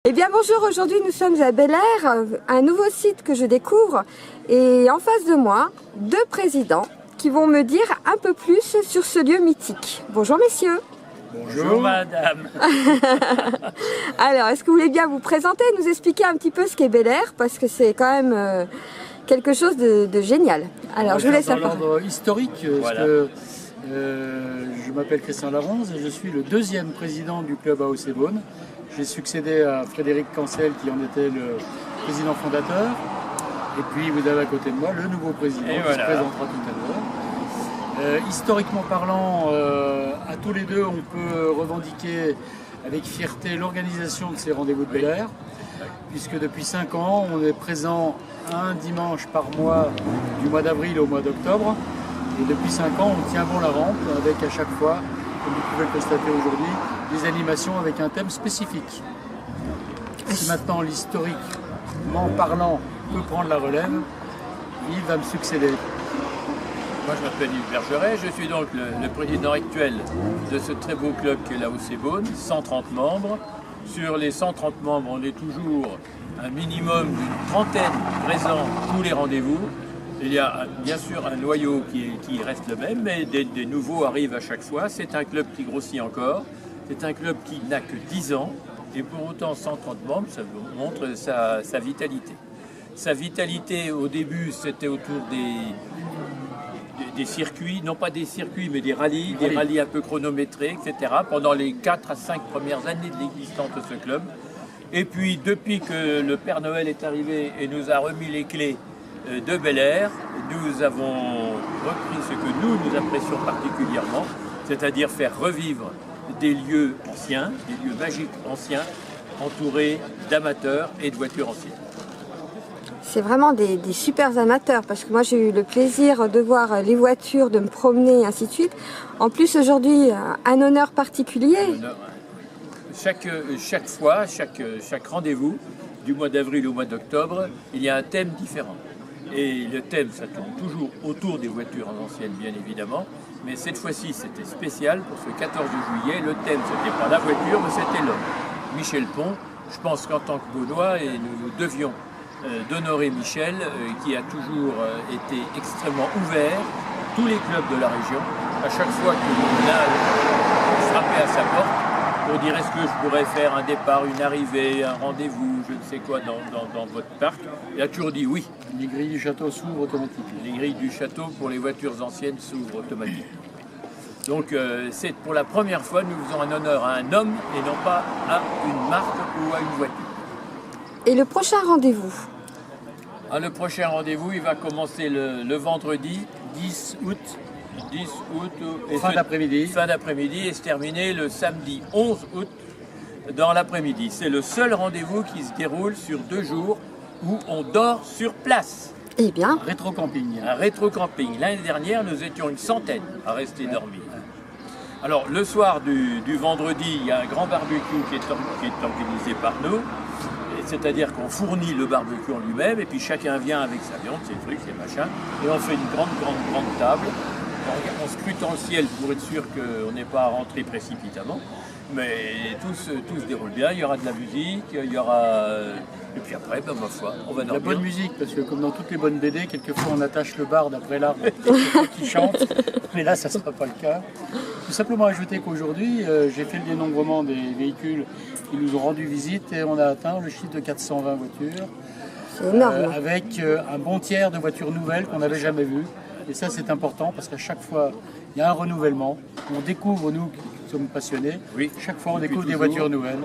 Eh bien bonjour, aujourd'hui nous sommes à Bel Air, un nouveau site que je découvre et en face de moi, deux présidents qui vont me dire un peu plus sur ce lieu mythique. Bonjour messieurs. Bonjour madame. Alors est-ce que vous voulez bien vous présenter, nous expliquer un petit peu ce qu'est Bel Air parce que c'est quand même quelque chose de génial. Alors je vous laisse dans l'ordre historique, parce que je m'appelle Christian Laronze et je suis le deuxième président du club AOC Beaune. J'ai succédé à Frédéric Cancel qui en était le président fondateur. Et puis vous avez à côté de moi le nouveau président qui se présentera tout à l'heure. Historiquement parlant, à tous les deux, on peut revendiquer avec fierté l'organisation de ces rendez-vous de Bel Air, puisque depuis 5 ans, on est présent un dimanche par mois, du mois d'avril au mois d'octobre. Et depuis 5 ans, on tient bon la rampe avec à chaque fois, comme vous pouvez le constater aujourd'hui, des animations avec un thème spécifique. Si maintenant l'historiquement parlant peut prendre la relève, il va me succéder. Moi je m'appelle Yves Bergeret, je suis donc le président actuel de ce très beau club qui est l'AOC Beaune, 130 membres. Sur les 130 membres, on est toujours un minimum d'une trentaine présents tous les rendez-vous. Il y a bien sûr un noyau qui reste le même, mais des nouveaux arrivent à chaque fois. C'est un club qui grossit encore, c'est un club qui n'a que 10 ans, et pour autant 130 membres, ça montre sa vitalité. Sa vitalité au début, c'était autour des circuits, non pas des circuits, mais des rallyes un peu chronométrés, etc. pendant les 4 à 5 premières années de l'existence de ce club. Et puis, depuis que le Père Noël est arrivé et nous a remis les clés de Bel Air, nous avons repris ce que nous apprécions particulièrement, c'est-à-dire faire revivre des lieux anciens, des lieux magiques anciens, entourés d'amateurs et de voitures anciennes. C'est vraiment des super amateurs parce que moi j'ai eu le plaisir de voir les voitures, de me promener et ainsi de suite. En plus aujourd'hui, un honneur particulier. Chaque fois, chaque rendez-vous, du mois d'avril au mois d'octobre, il y a un thème différent. Et le thème, ça tourne toujours autour des voitures anciennes, bien évidemment. Mais cette fois-ci, c'était spécial pour ce 14 juillet. Le thème, c'était pas la voiture, mais c'était l'homme. Michel Pont, je pense qu'en tant que Beaunois, et nous devions d'honorer Michel, qui a toujours été extrêmement ouvert, tous les clubs de la région, à chaque fois que l'on a frappé à sa porte, pour dire est-ce que je pourrais faire un départ, une arrivée, un rendez-vous, je ne sais quoi dans votre parc, il a toujours dit oui. Les grilles du château s'ouvrent automatiquement. Les grilles du château pour les voitures anciennes s'ouvrent automatiquement. Donc c'est pour la première fois nous faisons un honneur à un homme et non pas à une marque ou à une voiture. Et le prochain rendez-vous? Le prochain rendez-vous, il va commencer le vendredi 10 août. Fin d'après-midi. Fin d'après-midi et se terminer le samedi 11 août dans l'après-midi. C'est le seul rendez-vous qui se déroule sur 2 jours où on dort sur place. Eh bien. Rétro-camping. Un rétro-camping. L'année dernière, nous étions une centaine à rester dormir. Alors, le soir du vendredi, il y a un grand barbecue qui est organisé par nous. C'est-à-dire qu'on fournit le barbecue en lui-même et puis chacun vient avec sa viande, ses trucs, ses machins. Et on fait une grande table. On scrute dans le ciel pour être sûr qu'on n'est pas à rentrer précipitamment. Mais tout se déroule bien, il y aura de la musique, il y aura... Et puis après, ma foi, on va dormir. La bonne musique, parce que comme dans toutes les bonnes BD, quelquefois on attache le bar d'après l'arbre qui chante, mais là ça ne sera pas le cas. Tout simplement ajouter qu'aujourd'hui, j'ai fait le dénombrement des véhicules qui nous ont rendu visite et on a atteint le chiffre de 420 voitures. C'est énorme. Avec un bon tiers de voitures nouvelles qu'on n'avait jamais vues. Et ça c'est important parce qu'à chaque fois, il y a un renouvellement. On découvre, nous qui sommes passionnés, chaque fois on découvre des voitures nouvelles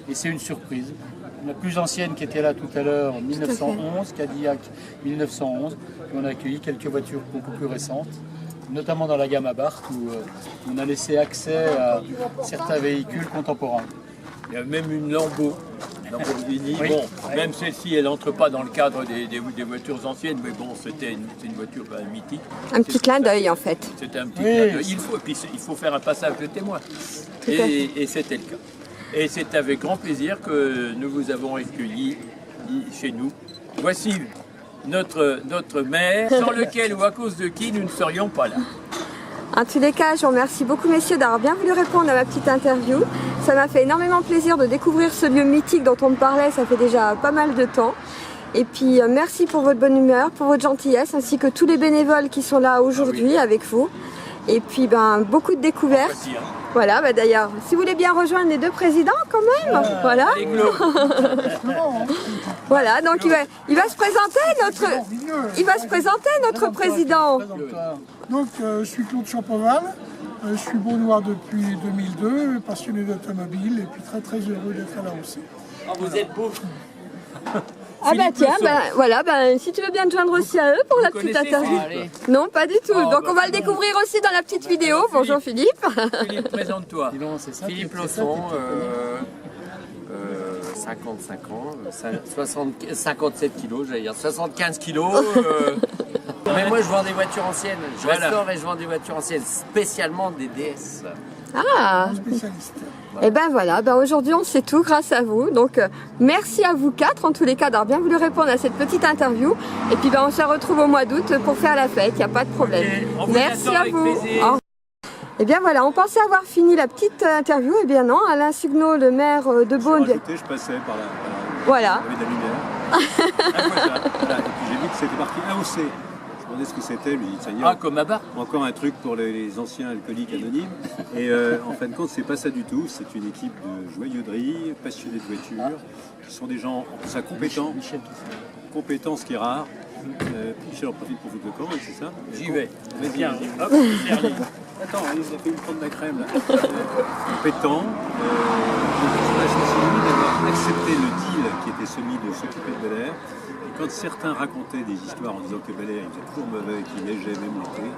et c'est une surprise. La plus ancienne qui était là tout à l'heure, en 1911, Cadillac 1911, et on a accueilli quelques voitures beaucoup plus récentes, notamment dans la gamme Abarth où on a laissé accès à certains véhicules contemporains. Il y a même une Lamborghini. Bon, même celle-ci, elle n'entre pas dans le cadre des voitures anciennes, mais bon, c'est une voiture mythique. Un petit clin d'œil en fait. C'était un petit clin d'œil. Il faut faire un passage de témoin. Et c'était le cas. Et c'est avec grand plaisir que nous vous avons accueillis chez nous. Voici notre maire, sans lequel ou à cause de qui nous ne serions pas là. En tous les cas, je vous remercie beaucoup messieurs d'avoir bien voulu répondre à ma petite interview. Ça m'a fait énormément plaisir de découvrir ce lieu mythique dont on me parlait, ça fait déjà pas mal de temps. Et puis merci pour votre bonne humeur, pour votre gentillesse, ainsi que tous les bénévoles qui sont là aujourd'hui avec vous. Et puis beaucoup de découvertes. Voilà, d'ailleurs, si vous voulez bien rejoindre les deux présidents quand même, voilà. Voilà, donc il va se présenter notre président. Donc je suis Claude Champoval, je suis beaunois depuis 2002, passionné d'automobile et puis très heureux d'être à l'AOC. Oh, vous êtes beau. Ah tiens, voilà, si tu veux bien te joindre aussi à eux pour la petite interview. Non, pas du tout. Donc on va le découvrir aussi dans la petite vidéo. Bonjour Philippe. Philippe, présente-toi. Philippe Lausson, 55 ans, 57 kilos, j'allais dire 75 kilos. Mais moi je vends des voitures anciennes. Je restaure et je vends des voitures anciennes, spécialement des DS. Ah, Spécialiste. et voilà, aujourd'hui on sait tout grâce à vous. Donc merci à vous quatre en tous les cas d'avoir bien voulu répondre à cette petite interview. Et puis on se retrouve au mois d'août pour faire la fête, il n'y a pas de problème. Okay, merci à vous. Et bien voilà, on pensait avoir fini la petite interview, et bien non, Alain Sugnaud, le maire de Beaune. Je passais par là. Voilà. Il y avait de la lumière. Voilà. Et puis j'ai vu que c'était marqué AOC. Je me demandais ce que c'était, lui. Ça y est, comme à bas. encore un truc pour les anciens alcooliques anonymes. Et en fin de compte, c'est pas ça du tout. C'est une équipe de joyeuderie, passionnés de voitures, qui sont des gens compétents, ce qui est rare. Michel en profite pour vous de camp, c'est ça? J'y vais. Viens. Hop, Attends, il a fait une prendre de la crème là. Compétent. Je suis lui d'avoir accepté le deal qui était celui de s'occuper de Bel Air. Et quand certains racontaient des histoires en disant que Bel Air il faisait toujours mauvais, qu'il neigeait même l'été,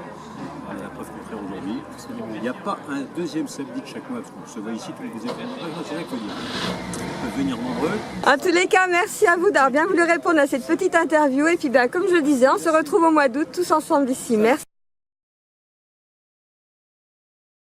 on a la preuve contraire aujourd'hui. Il n'y a pas un deuxième samedi de chaque mois, parce qu'on se voit ici tous les deuxièmes. C'est vrai qu'il faut dire. Ils peuvent venir nombreux. En tous les cas, merci à vous d'avoir bien voulu répondre à cette petite interview. Et puis comme je le disais, on se retrouve au mois d'août tous ensemble ici. Merci.